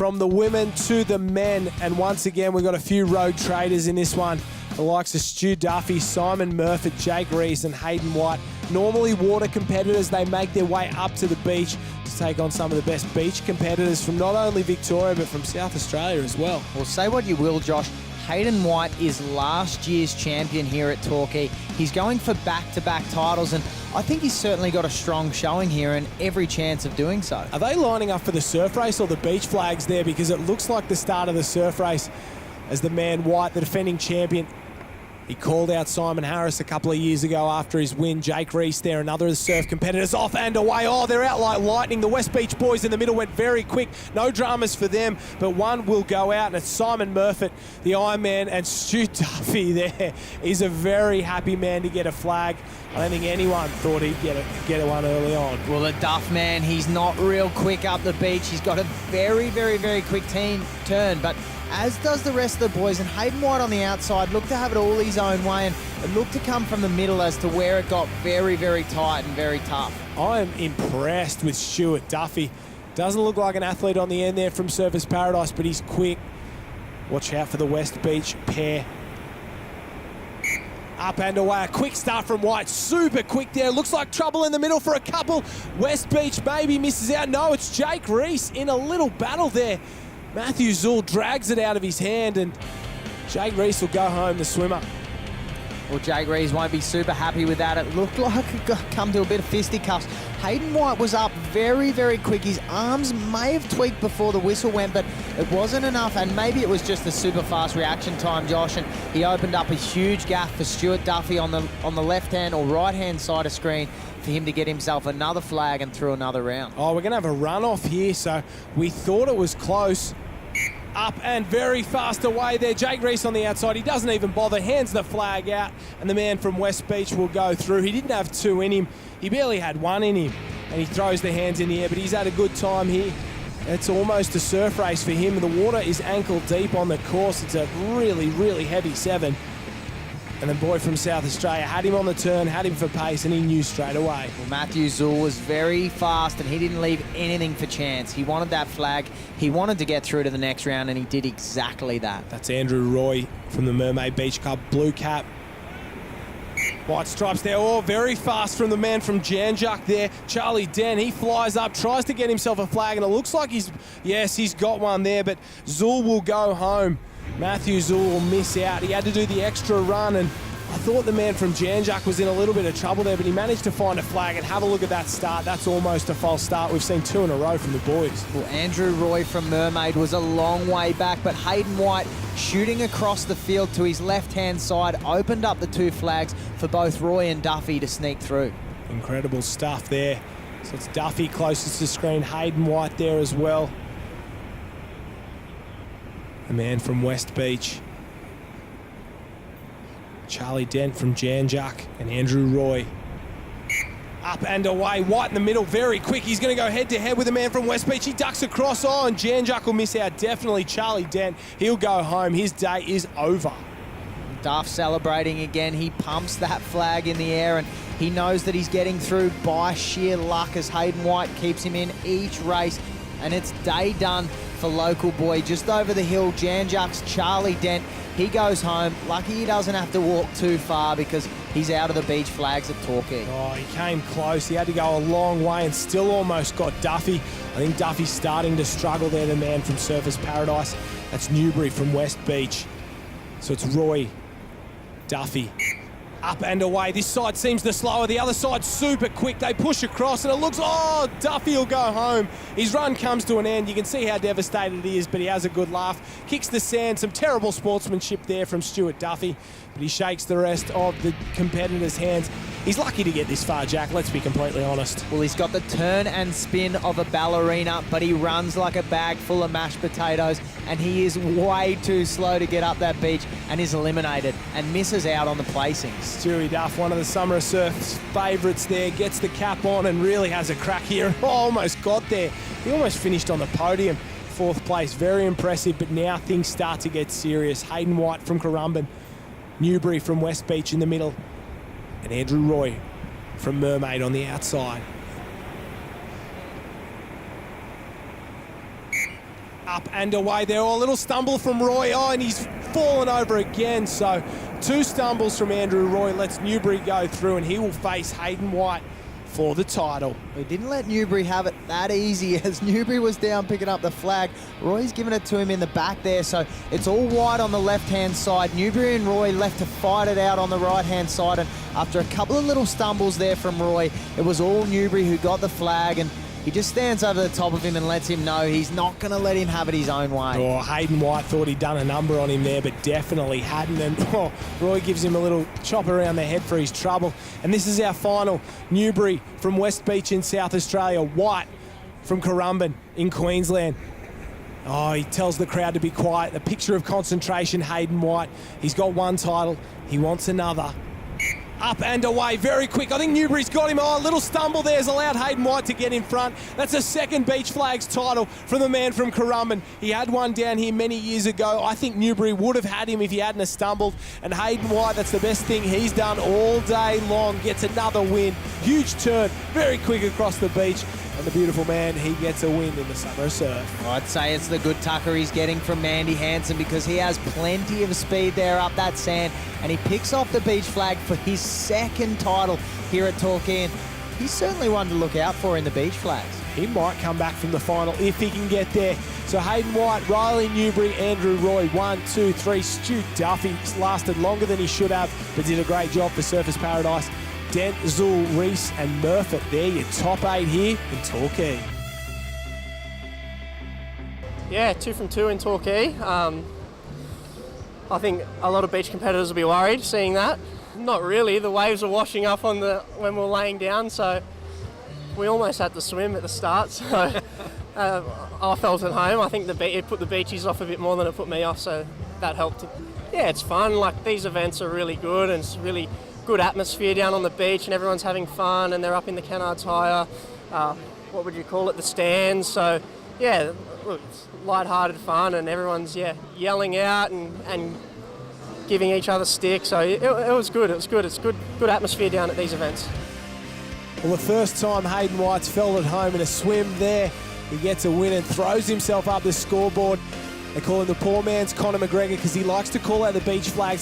from the women to the men. And once again, we've got a few road traders in this one. The likes of Stu Duffy, Simon Murphy, Jake Reese and Hayden White. Normally water competitors, they make their way up to the beach to take on some of the best beach competitors from not only Victoria, but from South Australia as well. Well, say what you will, Josh. Hayden White is last year's champion here at Torquay. He's going for back-to-back titles, and I think he's certainly got a strong showing here and every chance of doing so. Are they lining up for the surf race or the beach flags there? Because it looks like the start of the surf race as the man White, the defending champion, he called out Simon Harris a couple of years ago after his win. Jake Reese there, another of the surf competitors, off and away. Oh, they're out like lightning. The West Beach boys in the middle went very quick. No dramas for them, but one will go out, and it's Simon Murphy, the Ironman, and Stu Duffy there. He's a very happy man to get a flag. I don't think anyone thought he'd get one early on. Well, the Duff man, he's not real quick up the beach. He's got a very, very, very quick turn, but as does the rest of the boys. And Hayden White on the outside looked to have it all his own way, and it looked to come from the middle as to where it got very, very tight and very tough. I'm impressed with Stuart Duffy. Doesn't look like an athlete on the end there from Surfers Paradise, but he's quick. Watch out for the West Beach pair. Up and away, a quick start from White, super quick there. Looks like trouble in the middle for a couple. West Beach maybe misses out. No, it's Jake Reese in a little battle there. Matthew Zool drags it out of his hand, and Jake Reese will go home, the swimmer. Well, Jake Reese won't be super happy with that. It looked like it got come to a bit of fisticuffs. Hayden White was up very, very quick. His arms may have tweaked before the whistle went, but it wasn't enough, and maybe it was just the super fast reaction time, Josh, and he opened up a huge gap for Stuart Duffy on the left-hand or right-hand side of screen for him to get himself another flag and through another round. Oh, we're going to have a run-off here, so we thought it was close. Up and very fast away there. Jake Reese on the outside. He doesn't even bother. Hands the flag out, and the man from West Beach will go through. He didn't have two in him. He barely had one in him, and he throws the hands in the air, but he's had a good time here. It's almost a surf race for him. The water is ankle deep on the course. It's a really, really heavy 7. And the boy from South Australia had him on the turn, had him for pace, and he knew straight away. Well, Matthew Zool was very fast, and he didn't leave anything for chance. He wanted that flag. He wanted to get through to the next round, and he did exactly that. That's Andrew Roy from the Mermaid Beach Club, blue cap. White stripes there. Oh, very fast from the man from Janjuk there. Charlie Den, he flies up, tries to get himself a flag, and it looks like he's got one there, but Zool will go home. Matthew Zool will miss out. He had to do the extra run, and I thought the man from Janjuk was in a little bit of trouble there, but he managed to find a flag. And have a look at that start. That's almost a false start. We've seen 2 in a row from the boys. Well, Andrew Roy from Mermaid was a long way back, but Hayden White shooting across the field to his left-hand side opened up the 2 flags for both Roy and Duffy to sneak through. Incredible stuff there. So it's Duffy closest to screen, Hayden White there as well. The man from West Beach, Charlie Dent from Janjuk, and Andrew Roy. Up and away, White in the middle, very quick. He's going to go head-to-head with the man from West Beach. He ducks across, and Janjuk will miss out. Definitely Charlie Dent. He'll go home. His day is over. Duff celebrating again. He pumps that flag in the air, and he knows that he's getting through by sheer luck as Hayden White keeps him in each race. And it's day done for local boy. Just over the hill, Janjuk's Charlie Dent. He goes home. Lucky he doesn't have to walk too far because he's out of the beach flags at Torquay. Oh, he came close. He had to go a long way and still almost got Duffy. I think Duffy's starting to struggle there, the man from Surfers Paradise. That's Newbury from West Beach. So it's Roy, Duffy. Up and away. This side seems the slower. The other side super quick. They push across and it looks, Duffy will go home. His run comes to an end. You can see how devastated he is, but he has a good laugh. Kicks the sand. Some terrible sportsmanship there from Stuart Duffy, but he shakes the rest of the competitors' hands. He's lucky to get this far, Jack. Let's be completely honest. Well, he's got the turn and spin of a ballerina, but he runs like a bag full of mashed potatoes, and he is way too slow to get up that beach and is eliminated and misses out on the placings. Stewie Duff, one of the Summer of Surf's favourites there, gets the cap on and really has a crack here. Almost got there. He almost finished on the podium. 4th place, very impressive, but now things start to get serious. Hayden White from Currumbin, Newbury from West Beach in the middle, and Andrew Roy from Mermaid on the outside. Up and away there. Oh, a little stumble from Roy. Oh, and he's fallen over again. So 2 stumbles from Andrew Roy. Lets Newbury go through, and he will face Hayden White for the title. We didn't let Newbury have it that easy as Newbury was down picking up the flag. Roy's giving it to him in the back there, so it's all White on the left-hand side. Newbury and Roy left to fight it out on the right-hand side, and after a couple of little stumbles there from Roy, it was all Newbury who got the flag, and he just stands over the top of him and lets him know he's not going to let him have it his own way. Oh, Hayden White thought he'd done a number on him there, but definitely hadn't. And Roy gives him a little chop around the head for his trouble. And this is our final. Newbury from West Beach in South Australia. White from Currumbin in Queensland. Oh, he tells the crowd to be quiet. The picture of concentration, Hayden White. He's got 1 title. He wants another. Up and away, very quick. I think Newbury's got him. Oh, a little stumble there has allowed Hayden White to get in front. That's a 2nd Beach Flags title from the man from Currumbin. He had one down here many years ago. I think Newbury would have had him if he hadn't have stumbled. And Hayden White, that's the best thing he's done all day long. Gets another win. Huge turn, very quick across the beach. And the beautiful man, he gets a win in the summer surf. I'd say it's the good tucker he's getting from Mandy Hansen because he has plenty of speed there up that sand, and he picks off the beach flag for his 2nd title here at Torquay. And he's certainly one to look out for in the beach flags. He might come back from the final if he can get there. So Hayden White, Riley Newbury, Andrew Roy, 1, 2, 3. Stu Duffy lasted longer than he should have, but did a great job for Surfers Paradise. Dent, Zool, Reese and Murfitt. They're your top 8 here in Torquay. Yeah, 2 from 2 in Torquay. I think a lot of beach competitors will be worried seeing that. Not really, the waves were washing up when we were laying down, so we almost had to swim at the start, so I felt at home. I think it put the beachies off a bit more than it put me off, so that helped. Yeah, it's fun. Like, these events are really good, and it's really good atmosphere down on the beach, and everyone's having fun, and they're up in the canard tire, what would you call it, the stands. So yeah, look, it's light-hearted fun, and everyone's yelling out and giving each other stick. So it was good. It's good atmosphere down at these events. Well, the first time Hayden White's felt at home in a swim there, he gets a win and throws himself up the scoreboard. They call him the poor man's Conor McGregor because he likes to call out the beach flags